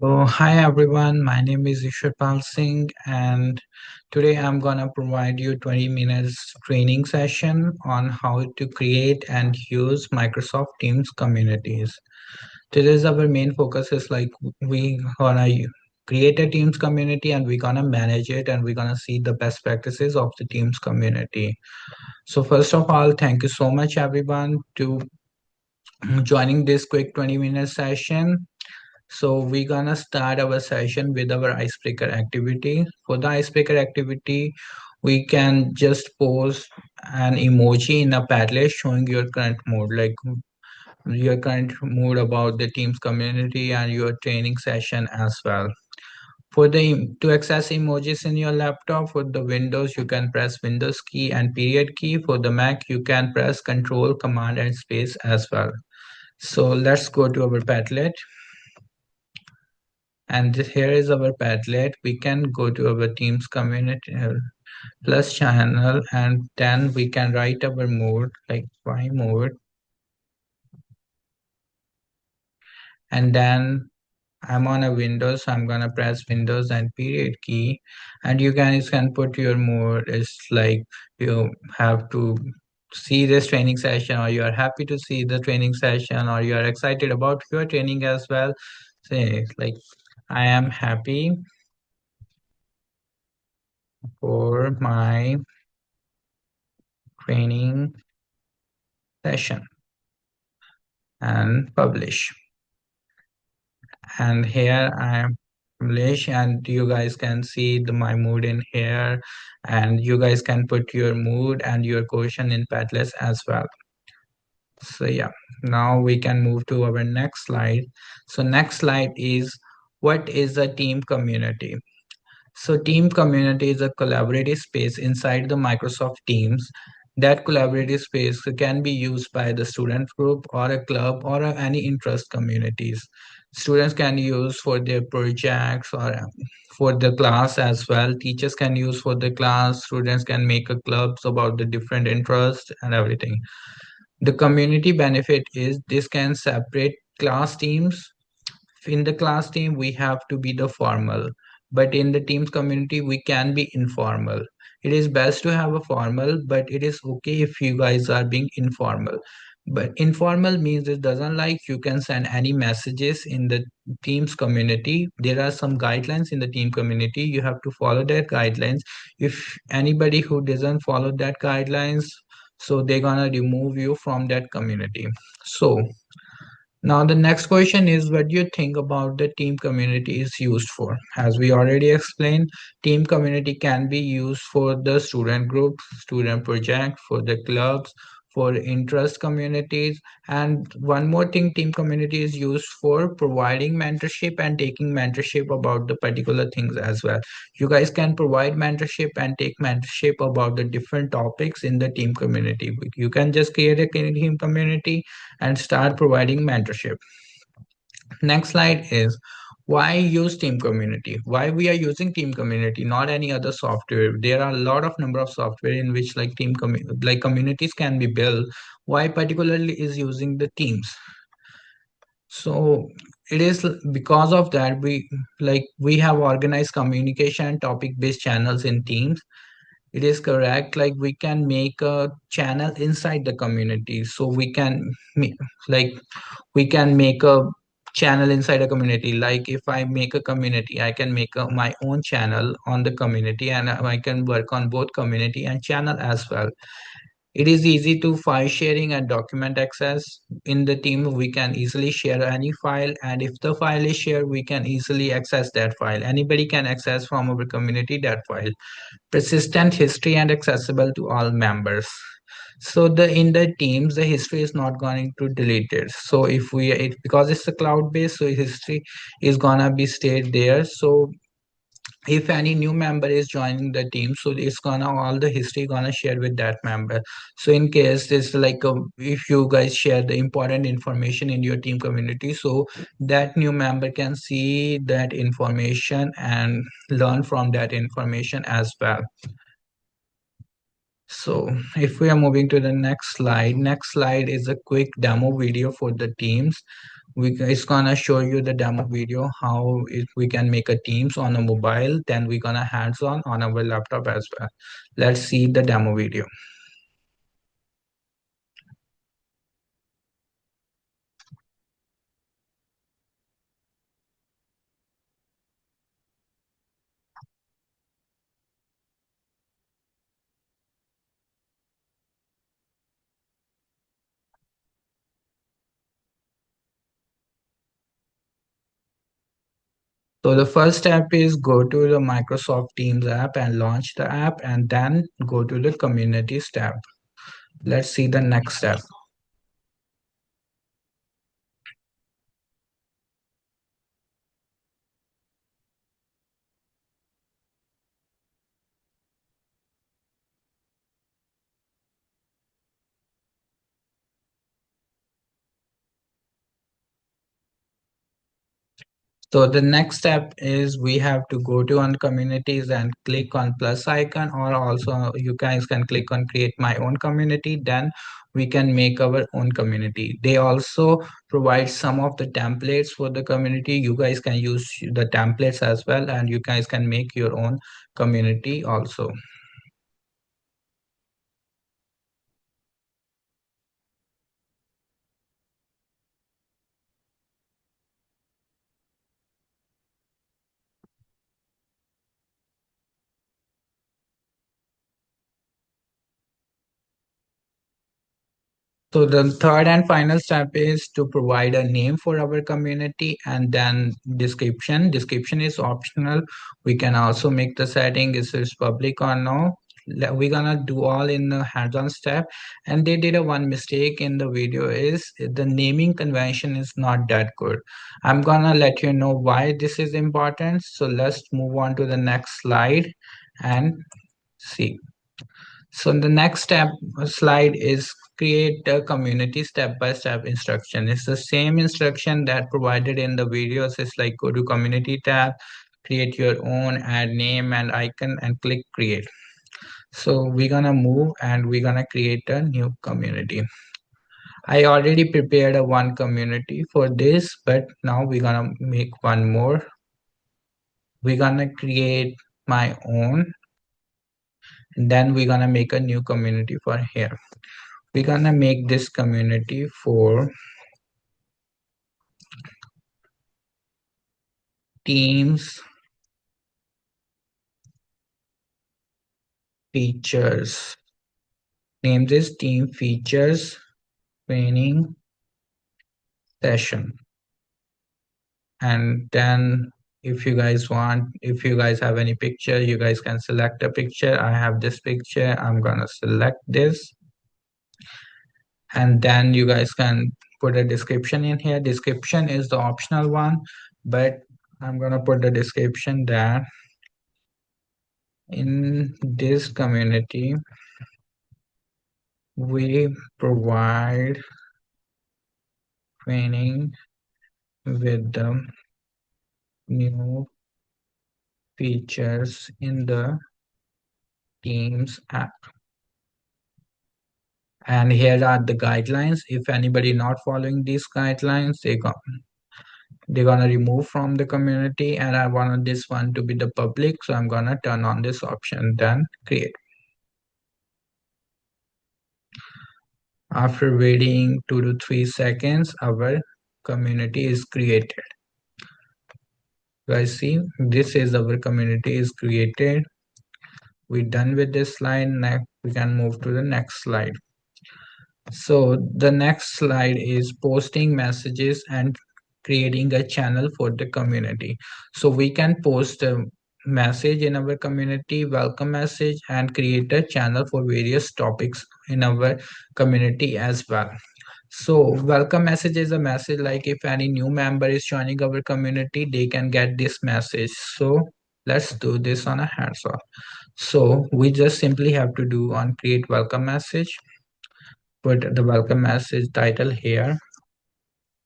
So, hi everyone, my name is Ishwarpal Singh, and today I'm gonna provide you 20 minutes training session on how to create and use Microsoft Teams communities. Today's our main focus is like we gonna create a Teams community and we're gonna manage it and we're gonna see the best practices of the Teams community. So first of all, thank you so much everyone to joining this quick 20 minute session. So we're gonna start our session with our icebreaker activity. For the icebreaker activity, we can just post an emoji in a Padlet showing your current mood, like your current mood about the team's community and your training session as well. For the to access emojis in your laptop, for the Windows you can press Windows key and period key. For the Mac you can press Control, Command and Space as well. So let's go to our Padlet. And here is our Padlet. We can go to our Teams community plus channel, and then we can write our mode like Y mode, and then I'm on a Windows, so I'm gonna press Windows and period key, and you can put your mode. It's like you have to see this training session, or you are happy to see the training session, or you are excited about your training as well. Say like I am happy for my training session and publish. And here I am publish, and you guys can see my mood in here, and you guys can put your mood and your question in Padlet as well. So yeah, now we can move to our next slide. So next slide is what is a team community? So team community is a collaborative space inside the Microsoft Teams. That collaborative space can be used by the student group or a club or any interest communities. Students can use for their projects or for the class as well. Teachers can use for the class. Students can make a clubs about the different interests and everything. The community benefit is this can separate class teams. In the class team we have to be the formal, but in the teams community we can be informal. It is best to have a formal, but it is okay if you guys are being informal. But informal means it doesn't like you can send any messages in the teams community. There are some guidelines in the team community, you have to follow that guidelines. If anybody who doesn't follow that guidelines, so they're gonna remove you from that community. So now the next question is, what do you think about the team community is used for? As we already explained, team community can be used for the student groups, student project, for the clubs, for interest communities. And one more thing, team community is used for providing mentorship and taking mentorship about the particular things as well. You guys can provide mentorship and take mentorship about the different topics in the team community. You can just create a team community and start providing mentorship. Next slide is why use team community? Why we are using team community, not any other software? There are a lot of number of software in which like like communities can be built. Why particularly is using the teams? So it is because of that we have organized communication and topic based channels in teams. It is correct. Like we can make a channel inside the community, so like we can make a channel inside a community. Like if I make a community, I can make my own channel on the community, and I can work on both community and channel as well. It is easy to file sharing and document access. In the team we can easily share any file, and if the file is shared we can easily access that file. Anybody can access from our community that file. Persistent history and accessible to all members. So the in the teams the history is not going to delete it. So if because it's a cloud based, so history is gonna be stayed there. So if any new member is joining the team, so it's gonna all the history gonna share with that member. So in case this like if you guys share the important information in your team community, so that new member can see that information and learn from that information as well. So if we are moving to the next slide is a quick demo video for the teams. It's gonna show you the demo video how we can make a Teams on a mobile. Then we're gonna hands on our laptop as well. Let's see the demo video. So the first step is go to the Microsoft Teams app and launch the app, and then go to the Communities tab. Let's see the next step. So the next step is we have to go to on communities and click on plus icon, or also you guys can click on create my own community. Then we can make our own community. They also provide some of the templates for the community. You guys can use the templates as well, and you guys can make your own community also. So the third and final step is to provide a name for our community, and then description. Description is optional. We can also make the setting is it public or no. We're gonna do all in the hands-on step. And they did a one mistake in the video is the naming convention is not that good. I'm gonna let you know why this is important. So let's move on to the next slide and see. So the next step slide is create a community step-by-step instruction. It's the same instruction that provided in the videos. It's like go to community tab, create your own, add name and icon and click create. So we're gonna move and we're gonna create a new community. I already prepared a one community for this, but now we're gonna make one more. We're gonna create my own, and then we're gonna make a new community for here. We're gonna make this community for teams features. Name this team features training session. And then if you guys have any picture, you guys can select a picture. I have this picture. I'm gonna select this. And then you guys can put a description in here. Description is the optional one, but I'm gonna put the description that in this community we provide training with the new features in the Teams app. And here are the guidelines. If anybody not following these guidelines, they're gonna remove from the community. And I want this one to be the public, so I'm gonna turn on this option. Then create. After waiting 2 to 3 seconds, our community is created. Guys, see, this is our community is created. We're done with this slide. Next, we can move to the next slide. So the next slide is posting messages and creating a channel for the community. So we can post a message in our community, welcome message, and create a channel for various topics in our community as well. So welcome message is a message like if any new member is joining our community, they can get this message. So let's do this on a hands-on. So we just simply have to do on create welcome message, put the welcome message title here.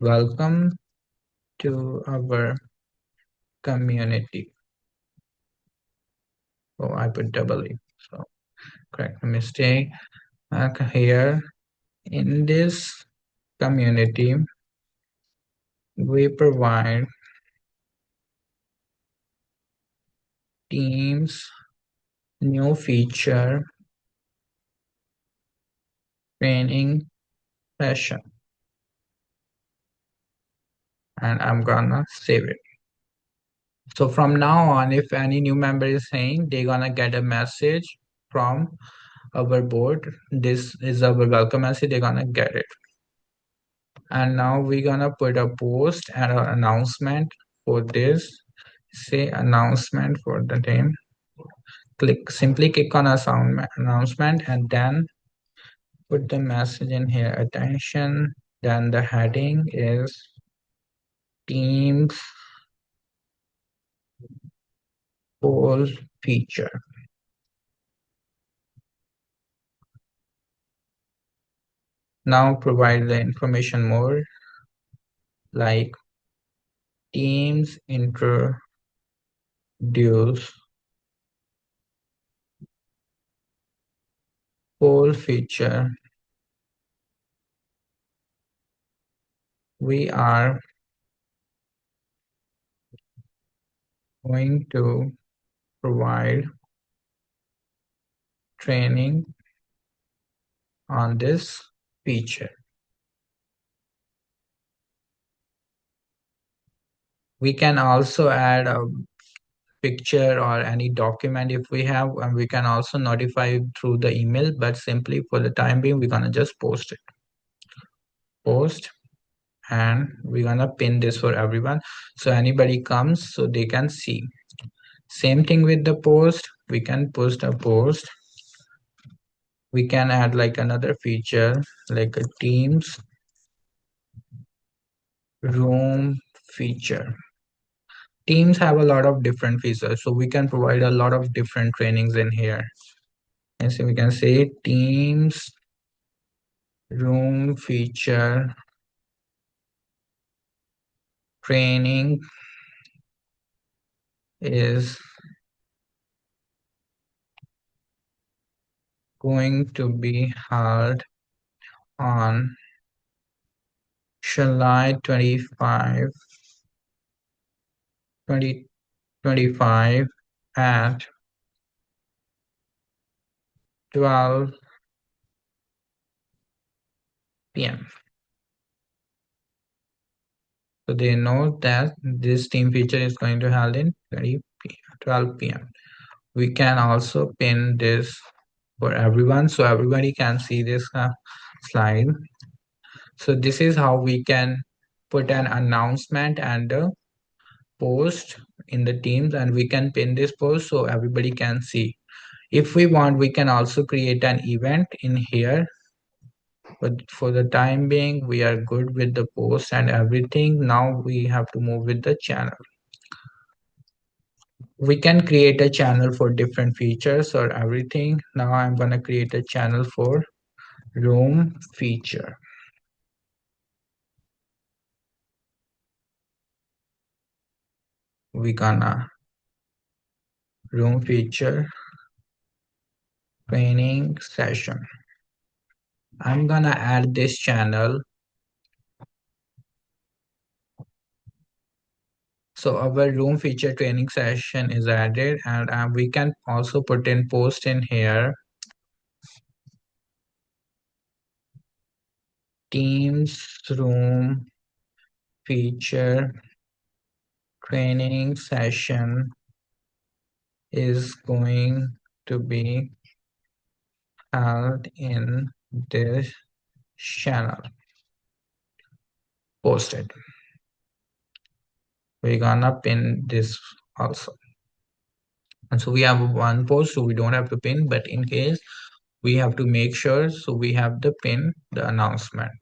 Welcome to our community. Oh, I put double E. So correct the mistake. Here in this community, We provide Teams new feature training session, and I'm gonna save it. So from now on, if any new member is saying, they're gonna get a message from our board. This is our welcome message. They're gonna get it. And now we're gonna put a post and an announcement for this. Say announcement for the name. Simply click on a sound announcement and then put the message in here. Attention. Then the heading is Teams poll feature. Now provide the information more, like Teams introduce poll feature. We are going to provide training on this feature. We can also add a picture or any document if we have, and we can also notify through the email, but simply for the time being, we're gonna just post it. Post, and we're gonna pin this for everyone. So anybody comes, so they can see. Same thing with the post. We can post a post. We can add like another feature, like a Teams room feature. Teams have a lot of different features, so we can provide a lot of different trainings in here. And so we can say Teams room feature training is going to be held on July 25, 2025 at 12 p.m. So they know that this team feature is going to held in 12 p.m. We can also pin this for everyone so everybody can see this slide. So this is how we can put an announcement and a post in the Teams, and we can pin this post so everybody can see. If we want, we can also create an event in here, but for the time being, we are good with the post and everything. Now we have to move with the channel. We can create a channel for different features or everything. Now I'm gonna create a channel for room feature. We gonna room feature training session. I'm gonna add this channel. So our room feature training session is added, and we can also put in post in here. Teams room feature training session is going to be held in this channel. Posted. We're gonna pin this also. And so we have one post, so we don't have to pin, but in case we have to make sure, so we have the pin, the announcement.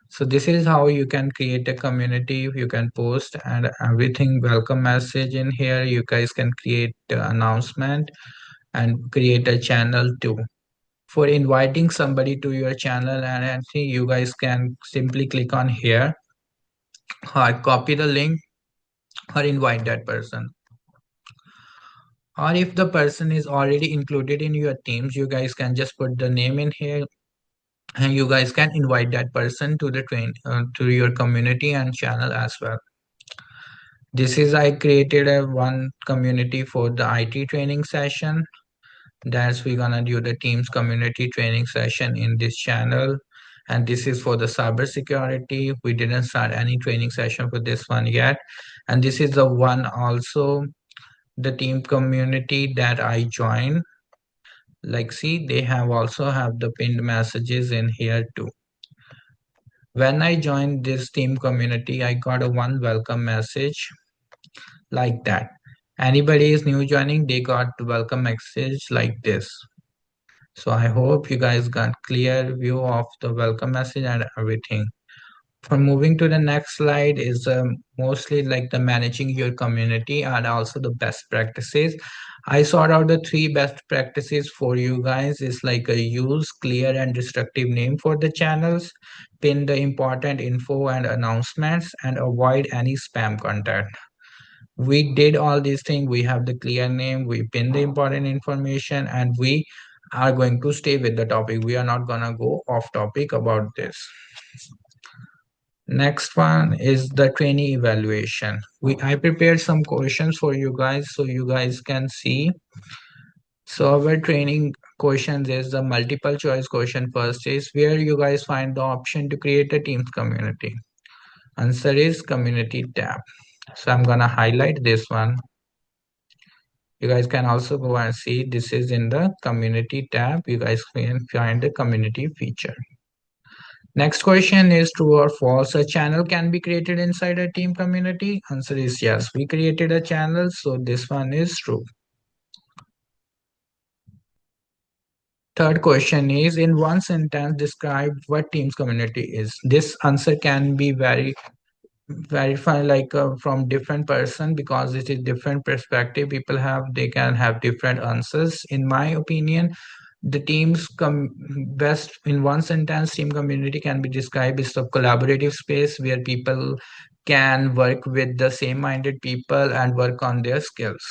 So this is how you can create a community. You can post and everything, welcome message in here. You guys can create the announcement and create a channel too. For inviting somebody to your channel, and see, you guys can simply click on here or copy the link or invite that person. Or if the person is already included in your teams, you guys can just put the name in here and you guys can invite that person to the to your community and channel as well. This is I created a one community for the IT training session. That's we're gonna do the Teams community training session in this channel. And this is for the cyber security. We didn't start any training session for this one yet. And this is the one also the team community that I joined. Like see, they have also have the pinned messages in here too. When I joined this team community, I got a one welcome message like that. Anybody is new joining, they got the welcome message like this. So I hope you guys got clear view of the welcome message and everything. For moving to the next slide is mostly like the managing your community and also the best practices. I sought out the three best practices for you guys. It's like a use clear and destructive name for the channels, pin the important info and announcements, and avoid any spam content. We did all these things. We have the clear name, we pin the important information, and we are going to stay with the topic. We are not gonna go off topic about this. Next one is the trainee evaluation. I prepared some questions for you guys so you guys can see. So our training questions is the multiple choice question. First is where you guys find the option to create a Teams community. Answer is community tab. So I'm gonna highlight this one. You guys can also go and see this is in the community tab. You guys can find the community feature. Next question is true or false. A channel can be created inside a team community. Answer is yes. We created a channel, so this one is true. Third question is in one sentence describe what Teams community is. This answer can be very fun like from different person because it is different perspective people have. They can have different answers. In my opinion, the best in one sentence team community can be described as a collaborative space where people can work with the same minded people and work on their skills.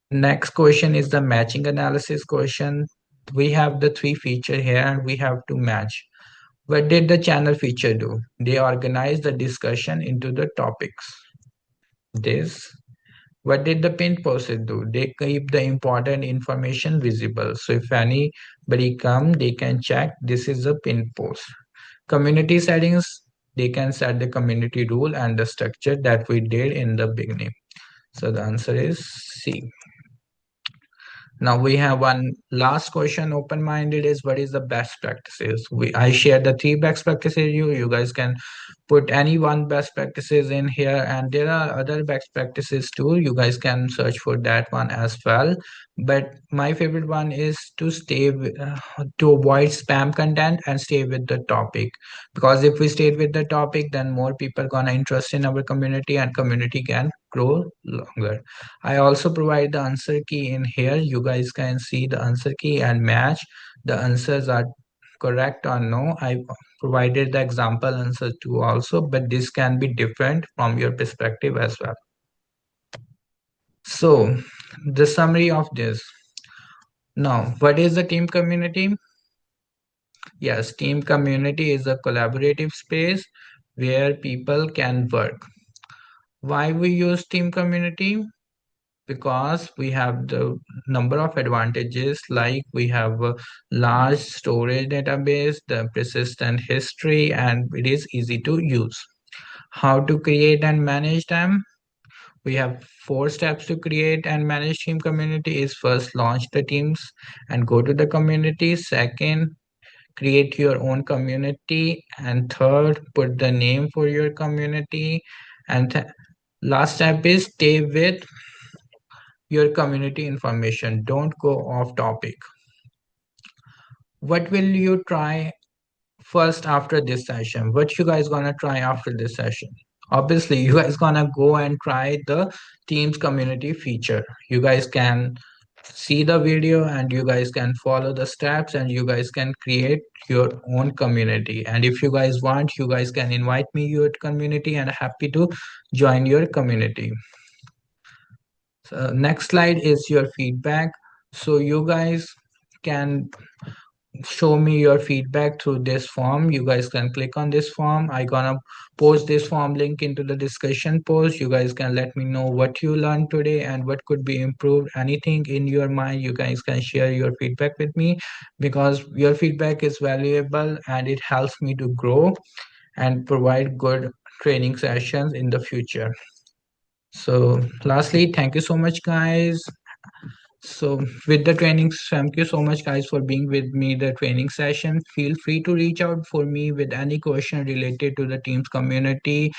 Next question is the matching analysis question. We have the three feature here and we have to match. What did the channel feature do? They organized the discussion into the topics. This. What did the pinned post do? They keep the important information visible. So if anybody come, they can check this is a pinned post. Community settings, they can set the community rule and the structure that we did in the beginning. So the answer is C. Now we have one last question open-minded is what is the best practices? I share the three best practices you guys can put any one best practices in here and there are other best practices too. You guys can search for that one as well. But my favorite one is to to avoid spam content and stay with the topic. Because if we stay with the topic, then more people gonna interest in our community and community can grow longer. I also provide the answer key in here. You guys can see the answer key and match. The answers are correct or no. I provided the example answer too also, but this can be different from your perspective as well. So the summary of this. Now, what is the team community? Yes, team community is a collaborative space where people can work. Why we use team community? Because we have the number of advantages like we have a large storage database, the persistent history, and it is easy to use. How to create and manage them? We have 4 steps to create and manage team community is first launch the teams and go to the community. Second, create your own community. And third, put the name for your community. And last step is stay with your community information. Don't go off topic. What will you try first after this session? What you guys gonna try after this session? Obviously, you guys gonna go and try the Teams community feature. You guys can see the video and you guys can follow the steps and you guys can create your own community. And if you guys want, you guys can invite me your community and happy to join your community. So next slide is your feedback. So you guys can show me your feedback through this form. You guys can click on this form. I gonna post this form link into the discussion post. You guys can let me know what you learned today and what could be improved. Anything in your mind, you guys can share your feedback with me, because your feedback is valuable and it helps me to grow and provide good training sessions in the future. So lastly, thank you so much, guys. So with the trainings, thank you so much, guys, for being with me the training session. Feel free to reach out for me with any question related to the teams community